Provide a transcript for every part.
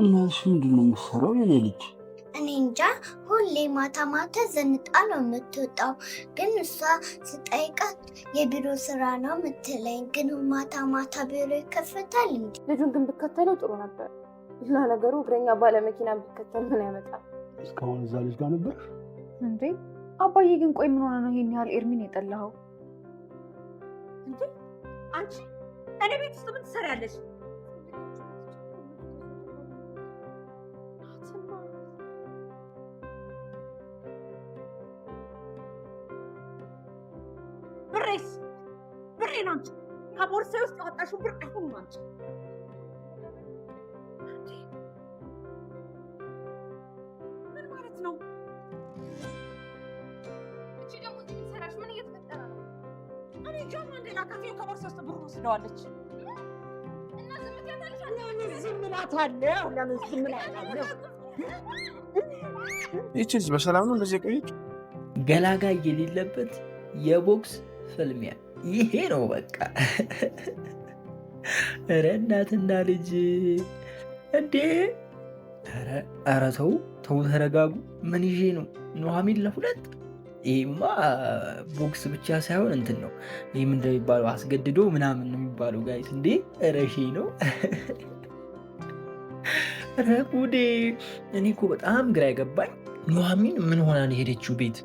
እናትሽ ምንድን ነው የምትሰራው የኔ ልጅ? እኔ እንጃ። ሁሌ ማታ ማታ ዘንጣ ነው የምትወጣው። ግን እሷ ስጠይቃት የቢሮ ስራ ነው የምትለኝ። ግን ማታ ማታ ቢሮ ይከፈታል እንዴ? ልጁን ግን ብከተለው ጥሩ ነበር። ለነገሩ እግረኛ ባለመኪና ብከተል ምን ያመጣል? እስካሁን እዛ ልጅ ጋር ነበር እንዴ? አባዬ ግን ቆይ ምን ሆነ ነው ይሄን ያህል ኤርሚን የጠላኸው? እንዴ አንቺ እኔ ቤት ውስጥ ምን ትሰሪያለሽ? ብሬን አምጪ። ከቦርሳዬ ውስጥ ያወጣሽው ብር አሁን አምጪ። ምን ማለት ነው? እቺ ደግሞ እዚህ የምትሰራሽ ምን እየተፈጠረ ነው? እኔ ጃማ እንደላካት ከቦርሳ ውስጥ ብር ወስደዋለች። እና ዝም ትያታለሽ? ዝም እላታለሁ። ለምን ዝም እላታለሁ? ይቺ ልጅ በሰላም ነው እንደዚህ የቆየች? ገላጋይ የሌለበት የቦክስ ፍልሚያ ይሄ ነው በቃ። ኧረ እናትና ልጅ እንዴ! ኧረ ተው ተረጋጉ። ምን ይዤ ነው ኑሐሚን ለሁለት? ይሄማ ቦክስ ብቻ ሳይሆን እንትን ነው። ይህም እንደሚባለው አስገድዶ ምናምን ነው የሚባለው ጋይስ። እንዴ ኧረ ሺ ነው። ኧረ ጉዴ! እኔ እኮ በጣም ግራ የገባኝ ኑሐሚን ምን ሆና ነው የሄደችው ቤት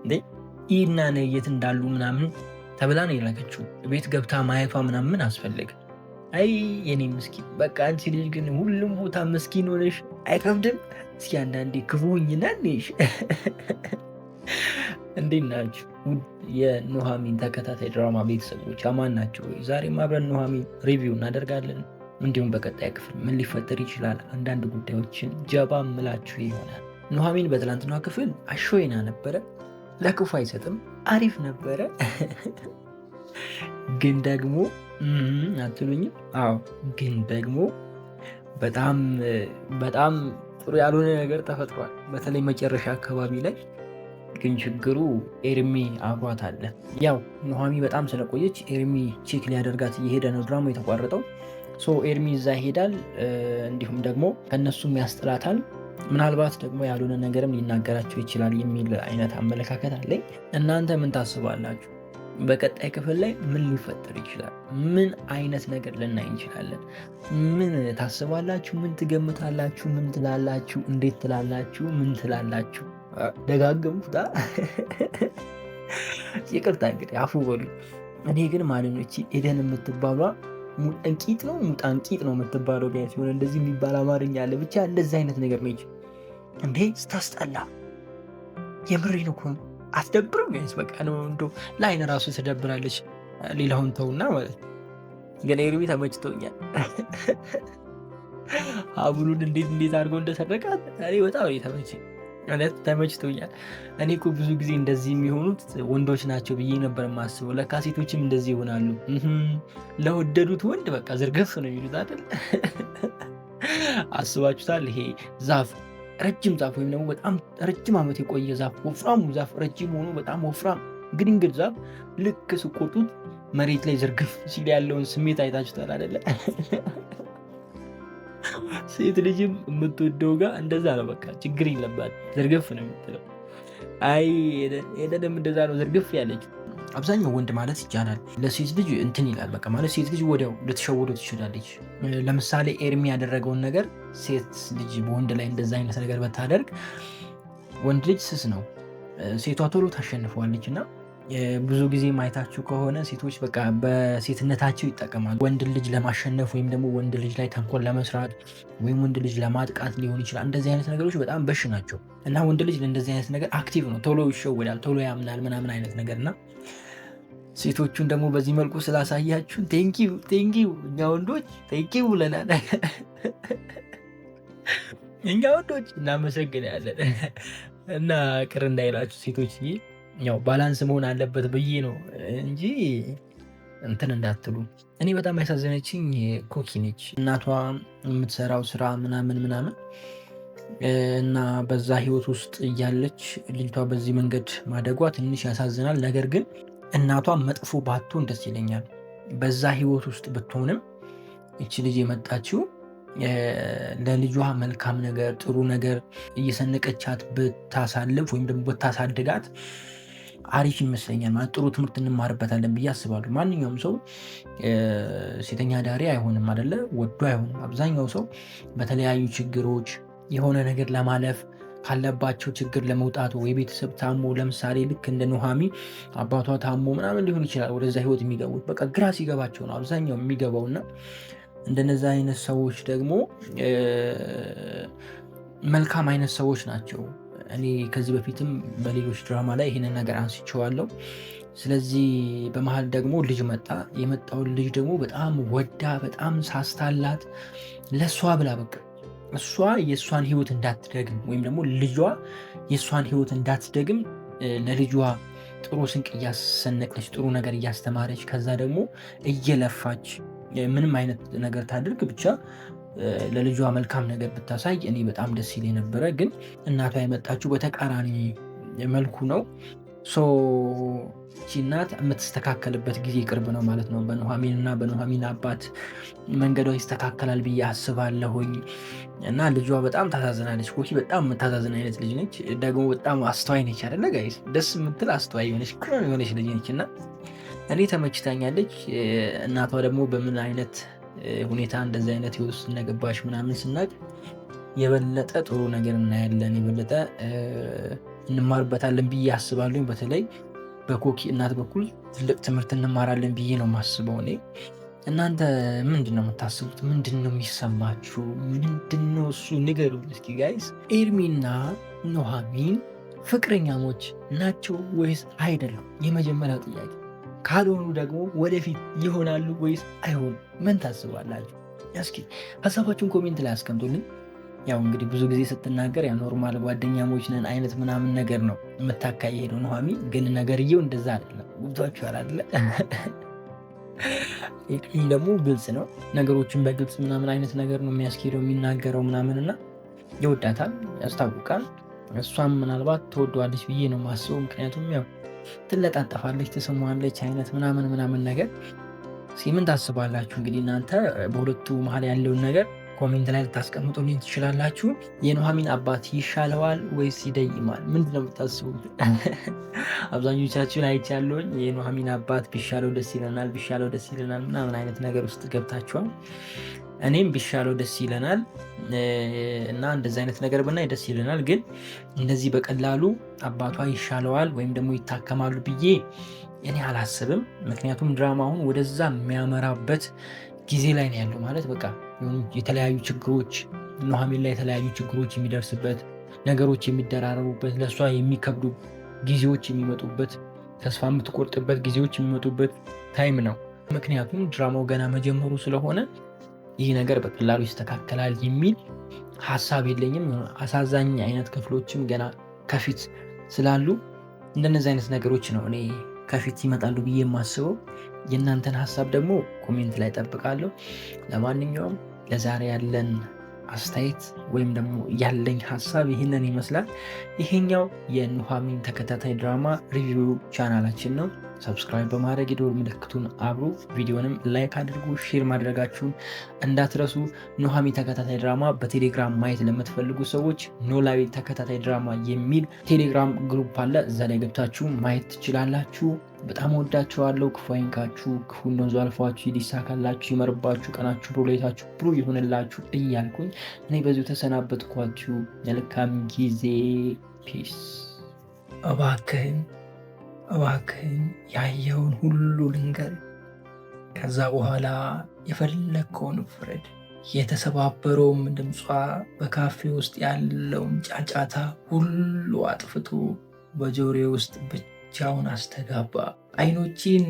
እንዴ? ይህና የት እንዳሉ ምናምን ተብላ ነው የላከችው። ቤት ገብታ ማየቷ ምናምን አስፈለገ? አይ የኔ ምስኪን፣ በቃ አንቺ ልጅ ግን ሁሉም ቦታ ምስኪን ሆነሽ አይከብድም? እስኪ አንዳንዴ ክፉ ሁኝና ነሽ። እንዴት ናችሁ የኑሐሚን ተከታታይ ድራማ ቤተሰቦች? አማን ናቸው? ዛሬም አብረን ኑሐሚን ሪቪው እናደርጋለን። እንዲሁም በቀጣይ ክፍል ምን ሊፈጠር ይችላል አንዳንድ ጉዳዮችን ጀባ ምላችሁ ይሆናል። ኑሐሚን በትላንትናው ክፍል አሾይና ነበረ። ለክፉ አይሰጥም፣ አሪፍ ነበረ። ግን ደግሞ አትሉኝም? አዎ፣ ግን ደግሞ በጣም ጥሩ ያልሆነ ነገር ተፈጥሯል። በተለይ መጨረሻ አካባቢ ላይ ግን ችግሩ ኤርሚ አብሯት አለ። ያው ኑሐሚን በጣም ስለቆየች ኤርሚ ቼክ ሊያደርጋት እየሄደ ነው ድራማ የተቋረጠው። ኤርሚ እዛ ይሄዳል። እንዲሁም ደግሞ ከእነሱም ያስጥላታል። ምናልባት ደግሞ ያልሆነ ነገርም ሊናገራቸው ይችላል የሚል አይነት አመለካከት አለኝ። እናንተ ምን ታስባላችሁ? በቀጣይ ክፍል ላይ ምን ሊፈጠር ይችላል? ምን አይነት ነገር ልናይ እንችላለን? ምን ታስባላችሁ? ምን ትገምታላችሁ? ምን ትላላችሁ? እንዴት ትላላችሁ? ምን ትላላችሁ? ደጋገምኩታ። ይቅርታ እንግዲህ አፉ በሉ። እኔ ግን ማለኖች ኤደን የምትባሏ ሙጠንቂጥ ነው ሙጣንቂጥ ነው የምትባለው። ቢያንስ ሲሆን እንደዚህ የሚባል አማርኛ አለ። ብቻ እንደዚህ አይነት ነገር ነች እንዴ! ስታስጠላ የምሬን እኮ ነው። አትደብርም? ቢያንስ በቃ ነው እንደው ለአይን ራሱ ትደብራለች። ሌላውን ተውና ማለት ግን ኤርሚ ተመችቶኛል። ሀብሉን እንዴት አድርገው እንደሰረቃት እኔ በጣም ተመችቶኛል። እኔ እኮ ብዙ ጊዜ እንደዚህ የሚሆኑት ወንዶች ናቸው ብዬ ነበር የማስበው። ለካ ሴቶችም እንደዚህ ይሆናሉ። ለወደዱት ወንድ በቃ ዝርግፍ ነው የሚሉት አይደል? አስባችሁታል? ይሄ ዛፍ ረጅም ዛፍ ወይም ደግሞ በጣም ረጅም ዓመት የቆየ ዛፍ፣ ወፍራሙ ዛፍ ረጅም ሆኖ በጣም ወፍራም ግድንግድ ዛፍ ልክ ስቆጡት መሬት ላይ ዝርግፍ ሲል ያለውን ስሜት አይታችሁታል አይደለ? ሴት ልጅም የምትወደው ጋር እንደዛ ነው። በቃ ችግር የለባት ዝርግፍ ነው የምትለው። አይ ኤደንም እንደዛ ነው ዝርግፍ ያለችው። አብዛኛው ወንድ ማለት ይቻላል ለሴት ልጅ እንትን ይላል። በቃ ማለት ሴት ልጅ ወዲያው ልትሸውዶ ትችላለች። ለምሳሌ ኤርሚ ያደረገውን ነገር ሴት ልጅ በወንድ ላይ እንደዛ አይነት ነገር በታደርግ ወንድ ልጅ ስስ ነው፣ ሴቷ ቶሎ ታሸንፈዋለች። እና ብዙ ጊዜ ማየታችሁ ከሆነ ሴቶች በቃ በሴትነታቸው ይጠቀማሉ። ወንድ ልጅ ለማሸነፍ ወይም ደግሞ ወንድ ልጅ ላይ ተንኮል ለመስራት ወይም ወንድ ልጅ ለማጥቃት ሊሆን ይችላል። እንደዚህ አይነት ነገሮች በጣም በሽ ናቸው። እና ወንድ ልጅ ለእንደዚህ አይነት ነገር አክቲቭ ነው፣ ቶሎ ይሸወዳል፣ ቶሎ ያምናል ምናምን አይነት ነገር። እና ሴቶቹን ደግሞ በዚህ መልኩ ስላሳያችሁ ቴንኪው እኛ ወንዶች ቴንኪው ብለናል። እኛ ወንዶች እናመሰግናለን። እና ቅር እንዳይላችሁ ሴቶች ያው ባላንስ መሆን አለበት ብዬ ነው እንጂ እንትን እንዳትሉ። እኔ በጣም ያሳዘነችኝ ኮኪ ነች። እናቷ የምትሰራው ስራ ምናምን እና በዛ ህይወት ውስጥ እያለች ልጅቷ በዚህ መንገድ ማደጓ ትንሽ ያሳዝናል። ነገር ግን እናቷ መጥፎ ባትሆን ደስ ይለኛል። በዛ ህይወት ውስጥ ብትሆንም እቺ ልጅ የመጣችው ለልጇ መልካም ነገር ጥሩ ነገር እየሰነቀቻት ብታሳልፍ ወይም ደግሞ ብታሳድጋት አሪፍ ይመስለኛል። ማለት ጥሩ ትምህርት እንማርበታለን ብዬ አስባለሁ። ማንኛውም ሰው ሴተኛ ዳሪ አይሆንም አይደለ? ወዶ አይሆንም። አብዛኛው ሰው በተለያዩ ችግሮች የሆነ ነገር ለማለፍ ካለባቸው ችግር ለመውጣት ወይ ቤተሰብ ታሞ ለምሳሌ ልክ እንደ ኑሃሚን አባቷ ታሞ ምናምን ሊሆን ይችላል ወደዛ ህይወት የሚገቡት። በቃ ግራ ሲገባቸው ነው አብዛኛው የሚገባውና እንደነዛ አይነት ሰዎች ደግሞ መልካም አይነት ሰዎች ናቸው። እኔ ከዚህ በፊትም በሌሎች ድራማ ላይ ይህንን ነገር አንስቼዋለሁ። ስለዚህ በመሀል ደግሞ ልጅ መጣ። የመጣውን ልጅ ደግሞ በጣም ወዳ በጣም ሳስታላት ለእሷ ብላ በቃ እሷ የእሷን ህይወት እንዳትደግም ወይም ደግሞ ልጇ የእሷን ህይወት እንዳትደግም ለልጇ ጥሩ ስንቅ እያሰነቀች ጥሩ ነገር እያስተማረች ከዛ ደግሞ እየለፋች ምንም አይነት ነገር ታድርግ ብቻ ለልጇ መልካም ነገር ብታሳይ እኔ በጣም ደስ ይለኝ ነበረ። ግን እናቷ የመጣችው በተቃራኒ መልኩ ነው። ይህች እናት የምትስተካከልበት ጊዜ ቅርብ ነው ማለት ነው። በኑሃሚን እና በኑሃሚን አባት መንገዷ ይስተካከላል ብዬ አስባለሁኝ። እና ልጇ በጣም ታሳዝናለች። ኮኪ በጣም የምታሳዝን አይነት ልጅ ነች። ደግሞ በጣም አስተዋይ ነች አይደለ ጋይስ? ደስ የምትል አስተዋይ የሆነች ልጅ ነች እና እኔ ተመችታኛለች። እናቷ ደግሞ በምን አይነት ሁኔታ እንደዚህ አይነት ህይወት ውስጥ እንደገባች ምናምን ስናቅ የበለጠ ጥሩ ነገር እናያለን፣ የበለጠ እንማርበታለን ብዬ አስባለሁ። በተለይ በኮኪ እናት በኩል ትልቅ ትምህርት እንማራለን ብዬ ነው የማስበው እኔ። እናንተ ምንድን ነው የምታስቡት? ምንድን ነው የሚሰማችሁ? ምንድን ነው እሱ ንገሩኝ እስኪ ጋይስ። ኤርሚና ኑሃሚን ፍቅረኛሞች ናቸው ወይስ አይደሉም? የመጀመሪያው ጥያቄ። ካልሆኑ ደግሞ ወደፊት ይሆናሉ ወይስ አይሆኑ? ምን ታስባላችሁ? እስኪ ሀሳባችሁን ኮሜንት ላይ አስቀምጡልኝ። ያው እንግዲህ ብዙ ጊዜ ስትናገር ያ ኖርማል ጓደኛሞች ነን አይነት ምናምን ነገር ነው የምታካሄደው ኑሃሚን። ግን ነገርየው እንደዛ አይደለም። ገብቷችኋል አይደለ? ይህም ደግሞ ግልጽ ነው። ነገሮችን በግልጽ ምናምን አይነት ነገር ነው የሚያስኬደው የሚናገረው ምናምን እና ይወዳታል፣ ያስታውቃል። እሷም ምናልባት ተወደዋለች ብዬ ነው የማስበው። ምክንያቱም ያው ትለጣጠፋለች፣ ትስሟለች አይነት ምናምን ነገር። ምን ታስባላችሁ? እንግዲህ እናንተ በሁለቱ መሀል ያለውን ነገር ኮሜንት ላይ ልታስቀምጡልኝ ትችላላችሁ። የኑሃሚን አባት ይሻለዋል ወይስ ይደይማል? ምንድን ነው የምታስቡት? አብዛኞቻችሁን አይቻለሁኝ የኑሃሚን አባት ቢሻለው ደስ ይለናል ምናምን አይነት ነገር ውስጥ ገብታችኋል። እኔም ቢሻለው ደስ ይለናል እና እንደዚህ አይነት ነገር ብናይ ደስ ይለናል። ግን እንደዚህ በቀላሉ አባቷ ይሻለዋል ወይም ደግሞ ይታከማሉ ብዬ እኔ አላስብም። ምክንያቱም ድራማውን ወደዛ የሚያመራበት ጊዜ ላይ ነው ያለው። ማለት በቃ የተለያዩ ችግሮች ኑሃሚን ላይ የተለያዩ ችግሮች የሚደርስበት ነገሮች የሚደራረቡበት ለእሷ የሚከብዱ ጊዜዎች የሚመጡበት ተስፋ የምትቆርጥበት ጊዜዎች የሚመጡበት ታይም ነው። ምክንያቱም ድራማው ገና መጀመሩ ስለሆነ ይህ ነገር በቀላሉ ይስተካከላል የሚል ሀሳብ የለኝም። አሳዛኝ አይነት ክፍሎችም ገና ከፊት ስላሉ እንደነዚህ አይነት ነገሮች ነው እኔ ከፊት ይመጣሉ ብዬ የማስበው። የእናንተን ሀሳብ ደግሞ ኮሜንት ላይ ጠብቃለሁ። ለማንኛውም ለዛሬ ያለን አስተያየት ወይም ደግሞ ያለኝ ሀሳብ ይህንን ይመስላል። ይሄኛው የኑሃሚን ተከታታይ ድራማ ሪቪው ቻናላችን ነው። ሰብስክራይብ በማድረግ የደወል ምልክቱን አብሩ። ቪዲዮንም ላይክ አድርጉ፣ ሼር ማድረጋችሁን እንዳትረሱ። ኑሃሚን ተከታታይ ድራማ በቴሌግራም ማየት ለምትፈልጉ ሰዎች ኖላዊ ተከታታይ ድራማ የሚል ቴሌግራም ግሩፕ አለ። እዛ ላይ ገብታችሁ ማየት ትችላላችሁ። በጣም ወዳችኋለሁ። ክፉ አይንካችሁ፣ ክፉ እንደንዙ አልፏችሁ፣ ይሳካላችሁ፣ ይመርባችሁ፣ ቀናችሁ ብሩ፣ ሌታችሁ ብሩ ይሁንላችሁ እያልኩኝ እኔ በዚሁ ተሰናበትኳችሁ። መልካም ጊዜ። ፒስ። እባክህን ያየውን ሁሉ ልንገር፣ ከዛ በኋላ የፈለግከውን ፍረድ። የተሰባበረውም ድምጿ በካፌ ውስጥ ያለውን ጫጫታ ሁሉ አጥፍቶ በጆሮዬ ውስጥ ብቻውን አስተጋባ። አይኖቼን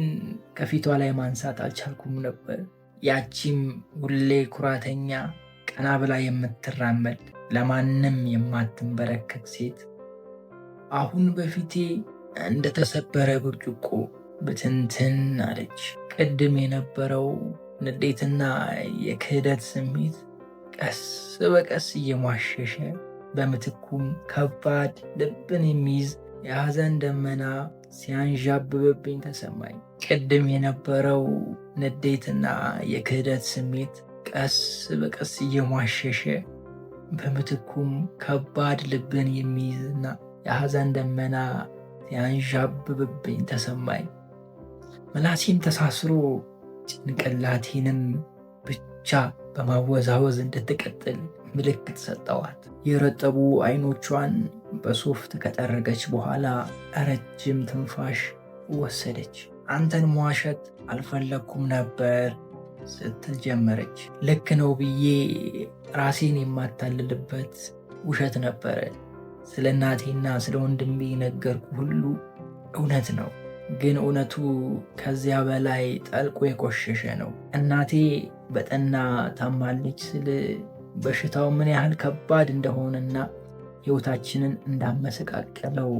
ከፊቷ ላይ ማንሳት አልቻልኩም ነበር። ያቺም ሁሌ ኩራተኛ፣ ቀና ብላ የምትራመድ ለማንም የማትንበረከክ ሴት አሁን በፊቴ እንደተሰበረ ብርጭቆ ብትንትን አለች። ቅድም የነበረው ንዴትና የክህደት ስሜት ቀስ በቀስ እየሟሸሸ በምትኩም ከባድ ልብን የሚይዝ የሐዘን ደመና ሲያንዣብብብኝ ተሰማኝ። ቅድም የነበረው ንዴትና የክህደት ስሜት ቀስ በቀስ እየሟሸሸ በምትኩም ከባድ ልብን የሚይዝና የሐዘን ደመና ሲያንዣብብብኝ ተሰማኝ። ምላሴም ተሳስሮ ጭንቅላቴንም ብቻ በማወዛወዝ እንድትቀጥል ምልክት ሰጠዋት። የረጠቡ አይኖቿን በሶፍት ከጠረገች በኋላ ረጅም ትንፋሽ ወሰደች። አንተን መዋሸት አልፈለግኩም ነበር ስትል ጀመረች። ልክ ነው ብዬ ራሴን የማታልልበት ውሸት ነበረ። ስለ እናቴና ስለ ወንድሜ ነገርኩ ሁሉ እውነት ነው። ግን እውነቱ ከዚያ በላይ ጠልቆ የቆሸሸ ነው። እናቴ በጠና ታማለች ስል በሽታው ምን ያህል ከባድ እንደሆነና ሕይወታችንን እንዳመሰቃቀለው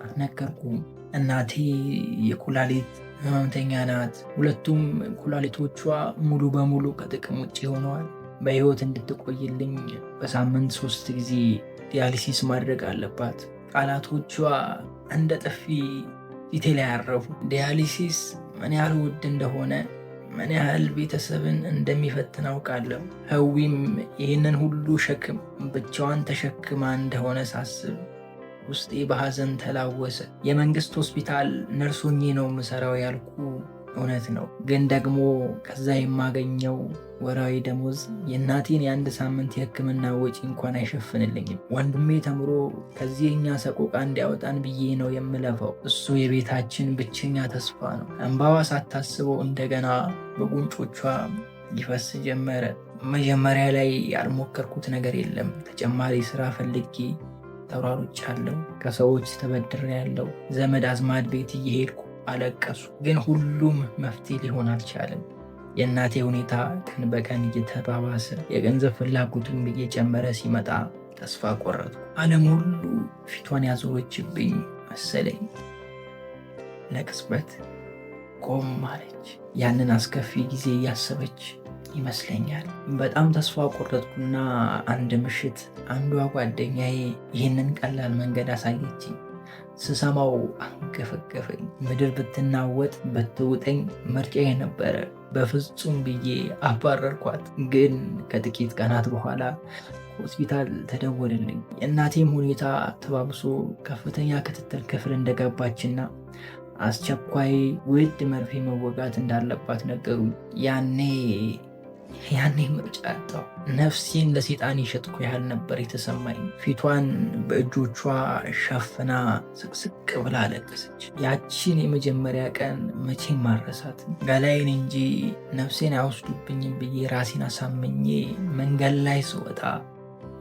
አልነገርኩም። እናቴ የኩላሊት ህመምተኛ ናት። ሁለቱም ኩላሊቶቿ ሙሉ በሙሉ ከጥቅም ውጭ ሆነዋል። በሕይወት እንድትቆይልኝ በሳምንት 3 ጊዜ ዲያሊሲስ ማድረግ አለባት። ቃላቶቿ እንደ ጥፊ ፊቴ ላይ ያረፉ። ዲያሊሲስ ምን ያህል ውድ እንደሆነ፣ ምን ያህል ቤተሰብን እንደሚፈትን አውቃለሁ። ህዊም ይህንን ሁሉ ሸክም ብቻዋን ተሸክማ እንደሆነ ሳስብ ውስጤ በሐዘን ተላወሰ። የመንግስት ሆስፒታል ነርስ ሆኜ ነው ምሰራው ያልኩ እውነት ነው። ግን ደግሞ ከዛ የማገኘው ወራዊ ደሞዝ የእናቴን የ1 ሳምንት የህክምና ወጪ እንኳን አይሸፍንልኝም። ወንድሜ ተምሮ ከዚህ የኛ ሰቆቃ እንዲያወጣን ብዬ ነው የምለፈው። እሱ የቤታችን ብቸኛ ተስፋ ነው። እንባዋ ሳታስበው እንደገና በጉንጮቿ ይፈስ ጀመረ። መጀመሪያ ላይ ያልሞከርኩት ነገር የለም። ተጨማሪ ስራ ፈልጌ ተሯሩጫለሁ። ከሰዎች ተበድሬያለሁ። ዘመድ አዝማድ ቤት እየሄድኩ አለቀሱ። ግን ሁሉም መፍትሄ ሊሆን አልቻለም። የእናቴ ሁኔታ ቀን በቀን እየተባባሰ የገንዘብ ፍላጎቱም እየጨመረ ሲመጣ ተስፋ ቆረጥኩ። ዓለም ሁሉ ፊቷን ያዞረችብኝ መሰለኝ። ለቅጽበት ቆም አለች። ያንን አስከፊ ጊዜ እያሰበች ይመስለኛል። በጣም ተስፋ ቆረጥኩና አንድ ምሽት አንዷ ጓደኛዬ ይህንን ቀላል መንገድ አሳየችኝ። ስሰማው አንገፈገፈኝ። ምድር ብትናወጥ ብትውጠኝ ምርጫዬ ነበረ። በፍጹም ብዬ አባረርኳት። ግን ከጥቂት ቀናት በኋላ ሆስፒታል ተደወልልኝ። የእናቴም ሁኔታ ተባብሶ ከፍተኛ ክትትል ክፍል እንደገባችና አስቸኳይ ውድ መርፌ መወጋት እንዳለባት ነገሩ። ያኔ ምርጫ ያጣው ነፍሴን ለሴጣን የሸጥኩ ያህል ነበር የተሰማኝ። ፊቷን በእጆቿ ሸፍና ስቅስቅ ብላ አለቀሰች። ያቺን የመጀመሪያ ቀን መቼም ማረሳት። ገላይን እንጂ ነፍሴን አይወስዱብኝም ብዬ ራሴን አሳምኜ መንገድ ላይ ስወጣ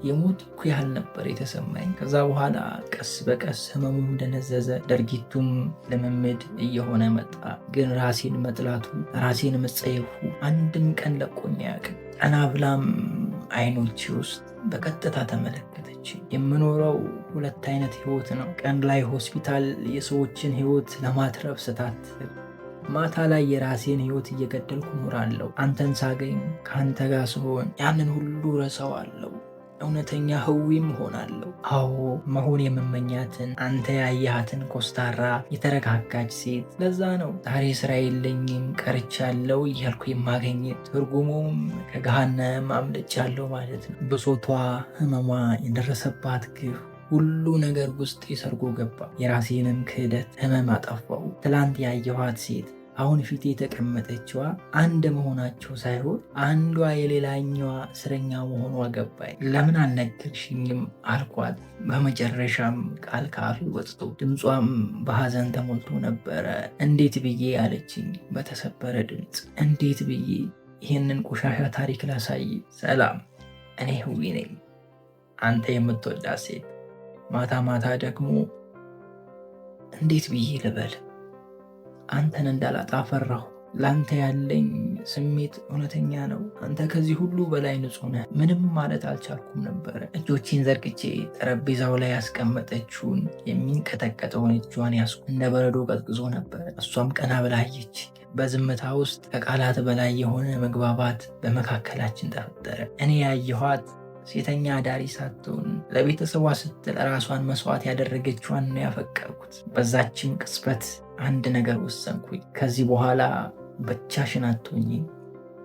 የሞትኩ ያህል ነበር የተሰማኝ። ከዛ በኋላ ቀስ በቀስ ህመሙም ደነዘዘ፣ ድርጊቱም ልምምድ እየሆነ መጣ። ግን ራሴን መጥላቱ፣ ራሴን መጸየፉ አንድም ቀን ለቆኝ አያውቅም። ቀና ብላም አይኖቼ ውስጥ በቀጥታ ተመለከተች። የምኖረው 2 አይነት ህይወት ነው። ቀን ላይ ሆስፒታል የሰዎችን ህይወት ለማትረፍ ስታትር፣ ማታ ላይ የራሴን ህይወት እየገደልኩ እኖራለሁ። አንተን ሳገኝ፣ ከአንተ ጋር ስሆን ያንን ሁሉ ረሳዋለሁ። እውነተኛ ህዊም ሆናለሁ። አዎ መሆን የምመኛትን አንተ ያየሃትን ኮስታራ የተረጋጋች ሴት። ለዛ ነው ዛሬ ስራ የለኝም ቀርቻለሁ እያልኩ የማገኘት። ትርጉሙም ከገሃነም አምልጫለሁ ማለት ነው። ብሶቷ፣ ህመሟ፣ የደረሰባት ግፍ ሁሉ ነገር ውስጥ ሰርጎ ገባ። የራሴንም ክህደት ህመም አጠፋው። ትላንት ያየኋት ሴት አሁን ፊቴ የተቀመጠችዋ አንድ መሆናቸው ሳይሆን አንዷ የሌላኛዋ እስረኛ መሆኗ ገባኝ። ለምን አልነገርሽኝም አልኳት። በመጨረሻም ቃል ከአፌ ወጥቶ ድምጿም በሐዘን ተሞልቶ ነበረ። እንዴት ብዬ አለችኝ በተሰበረ ድምፅ። እንዴት ብዬ ይህንን ቆሻሻ ታሪክ ላሳይ? ሰላም፣ እኔ ህዊ ነኝ፣ አንተ የምትወዳት ሴት። ማታ ማታ ደግሞ እንዴት ብዬ ልበል? አንተን እንዳላጣ ፈራሁ። ለአንተ ያለኝ ስሜት እውነተኛ ነው። አንተ ከዚህ ሁሉ በላይ ንጹህ ነህ። ምንም ማለት አልቻልኩም ነበረ። እጆቼን ዘርግቼ ጠረጴዛው ላይ ያስቀመጠችውን የሚንቀጠቀጠውን እጇን ያስኩ። እንደ በረዶ ቀዝቅዞ ነበረ። እሷም ቀና ብላ አየች። በዝምታ ውስጥ ከቃላት በላይ የሆነ መግባባት በመካከላችን ተፈጠረ። እኔ ያየኋት ሴተኛ አዳሪ ሳትሆን ለቤተሰቧ ስትል ራሷን መስዋዕት ያደረገችዋን ነው ያፈቀርኩት። በዛችም ቅጽበት አንድ ነገር ወሰንኩኝ። ከዚህ በኋላ ብቻሽን አትሆኚም፣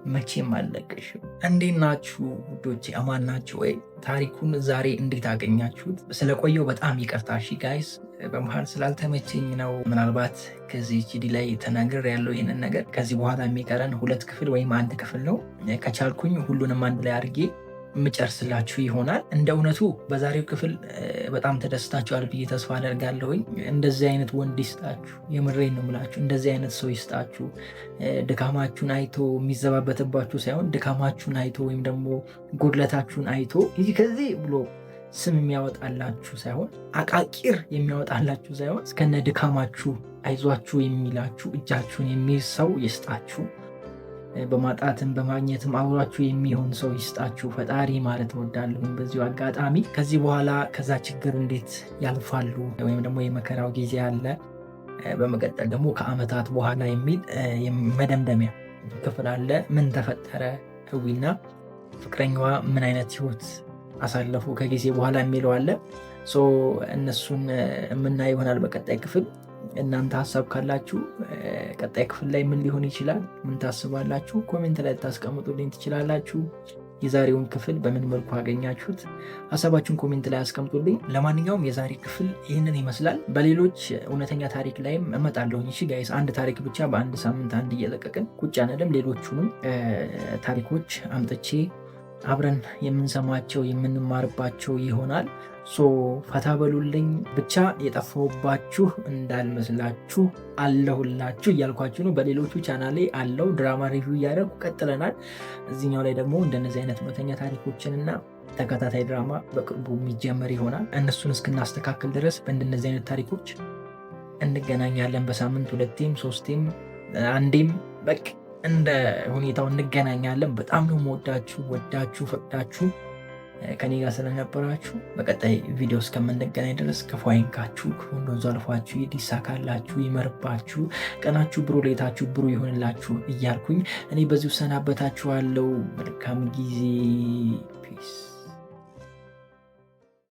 መቼም አልለቅሽም። እንዴት ናችሁ ውዶቼ? አማን ናችሁ ወይ? ታሪኩን ዛሬ እንዴት አገኛችሁት? ስለቆየው በጣም ይቅርታ እሺ ጋይስ፣ በመሀል ስላልተመቸኝ ነው። ምናልባት ከዚህ ጂዲ ላይ ተናግር ያለው ይህንን ነገር ከዚህ በኋላ የሚቀረን 2 ክፍል ወይም 1 ክፍል ነው። ከቻልኩኝ ሁሉንም አንድ ላይ አድርጌ የምጨርስላችሁ ይሆናል። እንደ እውነቱ በዛሬው ክፍል በጣም ተደስታችኋል ብዬ ተስፋ አደርጋለሁኝ። እንደዚህ አይነት ወንድ ይስጣችሁ፣ የምሬን ነው የምላችሁ። እንደዚህ አይነት ሰው ይስጣችሁ። ድካማችሁን አይቶ የሚዘባበትባችሁ ሳይሆን ድካማችሁን አይቶ ወይም ደግሞ ጎድለታችሁን አይቶ ይህ ከዚህ ብሎ ስም የሚያወጣላችሁ ሳይሆን አቃቂር የሚያወጣላችሁ ሳይሆን እስከነ ድካማችሁ አይዟችሁ የሚላችሁ እጃችሁን የሚይዝ ሰው ይስጣችሁ። በማጣትም በማግኘትም አብሯችሁ የሚሆን ሰው ይስጣችሁ ፈጣሪ ማለት እወዳለሁ በዚሁ አጋጣሚ። ከዚህ በኋላ ከዛ ችግር እንዴት ያልፋሉ ወይም ደግሞ የመከራው ጊዜ አለ። በመቀጠል ደግሞ ከዓመታት በኋላ የሚል መደምደሚያ ክፍል አለ። ምን ተፈጠረ፣ ህዊና ፍቅረኛዋ ምን አይነት ህይወት አሳለፉ ከጊዜ በኋላ የሚለው አለ። እነሱን የምናየው ይሆናል በቀጣይ ክፍል። እናንተ ሀሳብ ካላችሁ ቀጣይ ክፍል ላይ ምን ሊሆን ይችላል፣ ምን ታስባላችሁ? ኮሜንት ላይ ታስቀምጡልኝ ትችላላችሁ። የዛሬውን ክፍል በምን መልኩ አገኛችሁት? ሀሳባችሁን ኮሜንት ላይ አስቀምጡልኝ። ለማንኛውም የዛሬ ክፍል ይህንን ይመስላል። በሌሎች እውነተኛ ታሪክ ላይም እመጣለሁ። እሺ ጋይስ፣ አንድ ታሪክ ብቻ በአንድ ሳምንት አንድ እየለቀቅን ቁጭ አንልም። ሌሎቹንም ታሪኮች አምጥቼ አብረን የምንሰማቸው የምንማርባቸው ይሆናል። ፈታ በሉልኝ። ብቻ የጠፋሁባችሁ እንዳልመስላችሁ አለሁላችሁ እያልኳችሁ ነው። በሌሎቹ ቻናሌ አለው ድራማ ሪቪው እያደረጉ ቀጥለናል። እዚኛው ላይ ደግሞ እንደነዚህ አይነት እውነተኛ ታሪኮችንና ተከታታይ ድራማ በቅርቡ የሚጀመር ይሆናል። እነሱን እስክናስተካክል ድረስ በእንደነዚህ አይነት ታሪኮች እንገናኛለን። በሳምንት 2ቴም 3ቴም 1ዴም በቃ እንደ ሁኔታው እንገናኛለን። በጣም ነው ወዳችሁ ፈቅዳችሁ ከኔ ጋር ስለነበራችሁ በቀጣይ ቪዲዮ እስከምንገናኝ ድረስ ክፉ አይንካችሁ፣ ክፉ እንደዛ አልፏችሁ ይሳካላችሁ፣ ይመርባችሁ፣ ቀናችሁ ብሩ፣ ሌታችሁ ብሩ ይሆንላችሁ እያልኩኝ እኔ በዚሁ ሰናበታችኋለሁ። መልካም ጊዜ። ፒስ